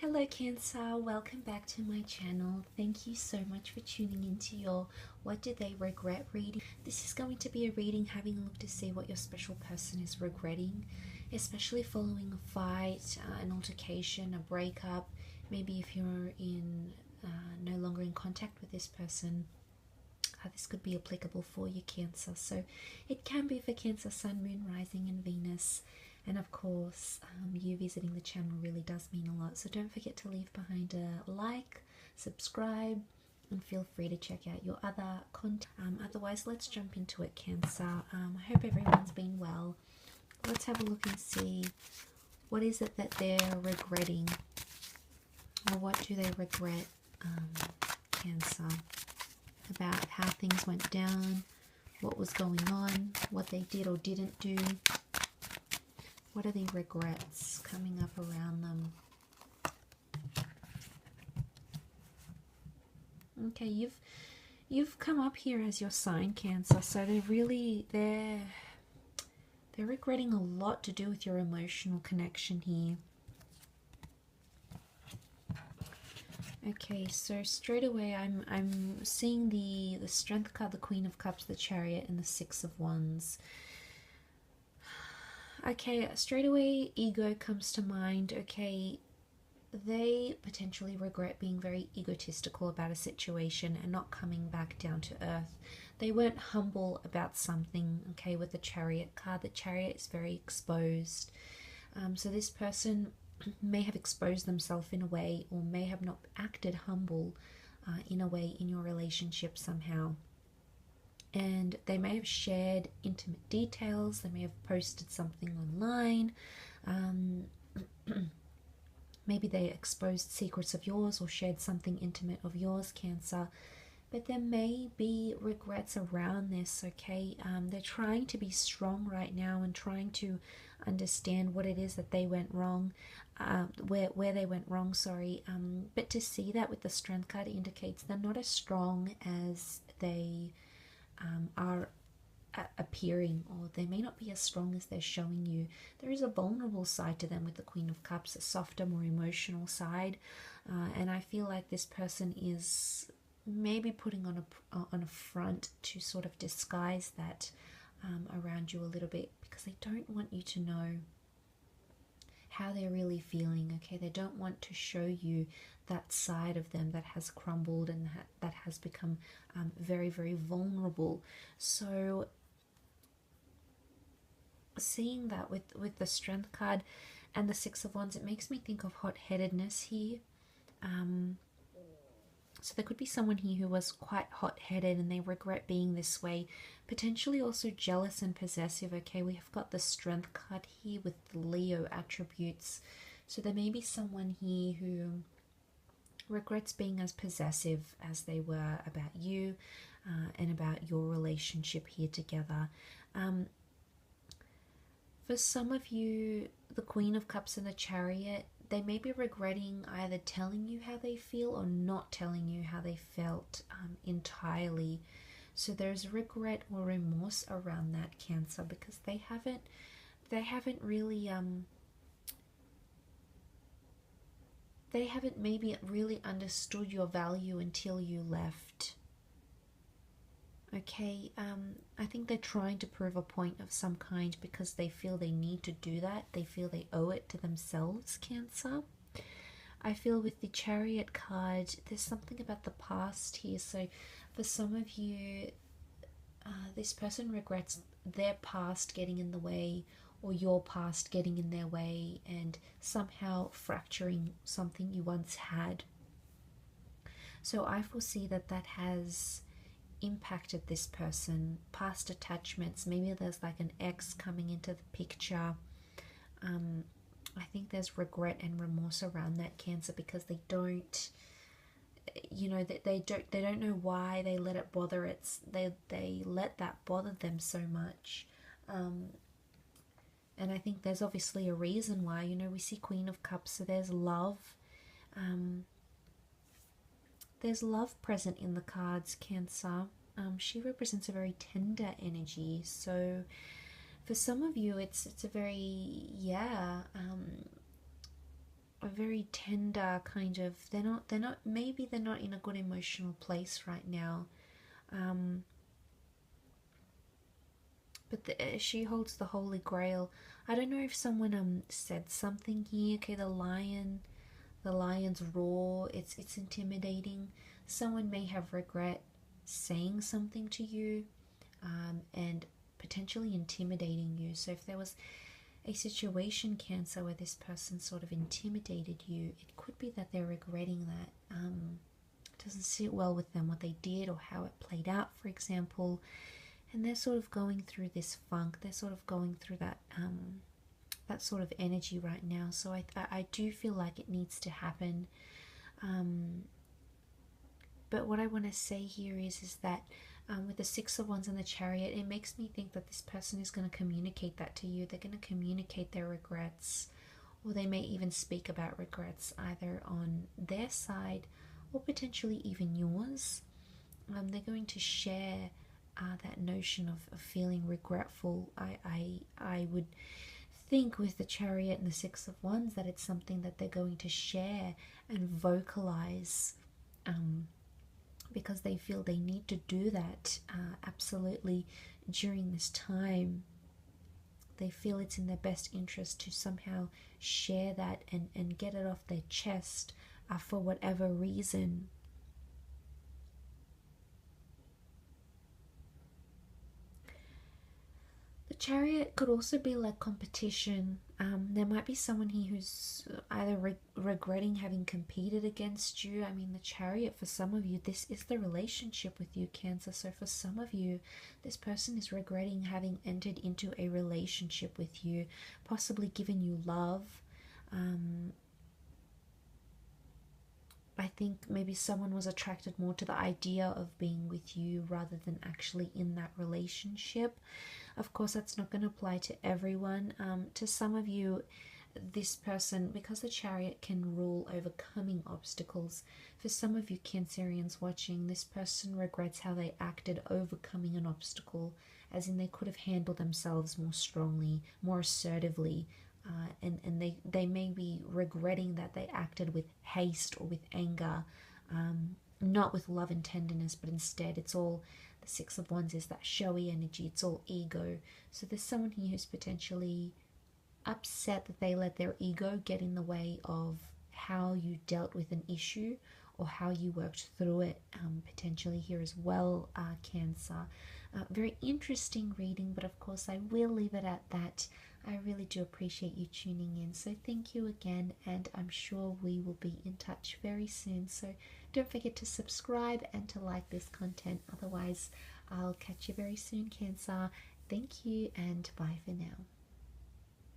Hello Cancer, welcome back to my channel. Thank you so much for tuning into your What Do They Regret reading. This is going to be a reading having a look to see what your special person is regretting, especially following a fight, an altercation, a breakup. Maybe if you're no longer in contact with this person, this could be applicable for you, Cancer. So it can be for Cancer, Sun, Moon, Rising and Venus. And of course, you visiting the channel really does mean a lot. So don't forget to leave behind a like, subscribe, and feel free to check out your other content. Otherwise, let's jump into it, Cancer. I hope everyone's been well. Let's have a look and see what is it that they're regretting, or what do they regret, Cancer, about how things went down, what was going on, what they did or didn't do. What are the regrets coming up around them? Okay, you've come up here as your sign, Cancer, so they're regretting a lot to do with your emotional connection here. Okay, so straight away I'm seeing the Strength card, the Queen of Cups, the Chariot, and the Six of Wands. Okay, straight away ego comes to mind. Okay, they potentially regret being very egotistical about a situation and not coming back down to earth. They weren't humble about something. Okay, with the Chariot card, the Chariot is very exposed. So this person may have exposed themselves in a way, or may have not acted humble in a way in your relationship somehow. And they may have shared intimate details, they may have posted something online, maybe they exposed secrets of yours or shared something intimate of yours, Cancer. But there may be regrets around this, okay? They're trying to be strong right now and trying to understand what it is that they went wrong, where they went wrong, sorry. But to see that with the Strength card indicates they're not as strong as they are appearing, or they may not be as strong as they're showing you. There is a vulnerable side to them with the Queen of Cups, a softer, more emotional side, and I feel like this person is maybe putting on a front to sort of disguise that around you a little bit, because they don't want you to know how they're really feeling. Okay, they don't want to show you that side of them that has crumbled and that has become very, very vulnerable. So seeing that with the Strength card and the Six of Wands, it makes me think of hot-headedness here. So there could be someone here who was quite hot-headed and they regret being this way. Potentially also jealous and possessive. Okay, we have got the Strength card here with the Leo attributes. So there may be someone here who regrets being as possessive as they were about you and about your relationship here together. For some of you, the Queen of Cups and the Chariot, they may be regretting either telling you how they feel or not telling you how they felt entirely. So there's regret or remorse around that, Cancer, because they haven't really they haven't maybe really understood your value until you left. Okay, I think they're trying to prove a point of some kind because they feel they need to do that. They feel they owe it to themselves, Cancer. I feel with the Chariot card, there's something about the past here. So for some of you, this person regrets their past getting in the way, or your past getting in their way and somehow fracturing something you once had. So I foresee that has impacted this person. Past attachments, maybe there's like an ex coming into the picture. I think there's regret and remorse around that, Cancer, because they don't, you know, they don't know why they let it bother they let that bother them so much. And I think there's obviously a reason why. You know, we see Queen of Cups, so there's love. There's love present in the cards, Cancer. She represents a very tender energy. So for some of you, it's a very, a very tender kind of, maybe they're not in a good emotional place right now. But she holds the Holy Grail. I don't know if someone said something here. Okay, the lion's roar. It's intimidating. Someone may have regret saying something to you, and potentially intimidating you. So if there was a situation, Cancer, where this person sort of intimidated you, it could be that they're regretting that. It doesn't sit well with them what they did or how it played out, for example. And they're sort of going through this funk. They're sort of going through that that sort of energy right now. So I do feel like it needs to happen. But what I want to say here is that with the Six of Wands and the Chariot, it makes me think that this person is going to communicate that to you. They're going to communicate their regrets, or they may even speak about regrets either on their side or potentially even yours. They're going to share that notion of feeling regretful. I would think with the Chariot and the Six of Wands that it's something that they're going to share and vocalize, because they feel they need to do that absolutely during this time. They feel it's in their best interest to somehow share that and get it off their chest for whatever reason. The Chariot could also be like competition. There might be someone here who's either regretting having competed against you. I mean, the Chariot, for some of you, this is the relationship with you, Cancer. So for some of you, this person is regretting having entered into a relationship with you, possibly given you love. I think maybe someone was attracted more to the idea of being with you rather than actually in that relationship. Of course, that's not going to apply to everyone. To some of you, this person, because the Chariot can rule overcoming obstacles, for some of you Cancerians watching, this person regrets how they acted overcoming an obstacle, as in they could have handled themselves more strongly, more assertively, and they may be regretting that they acted with haste or with anger, not with love and tenderness, but instead it's all, the Six of Wands is that showy energy, it's all ego. So there's someone here who's potentially upset that they let their ego get in the way of how you dealt with an issue or how you worked through it, potentially here as well, Cancer. Very interesting reading, but of course I will leave it at that. I really do appreciate you tuning in, so thank you again, and I'm sure we will be in touch very soon. So don't forget to subscribe and to like this content. Otherwise, I'll catch you very soon, Cancer. Thank you, and bye for now.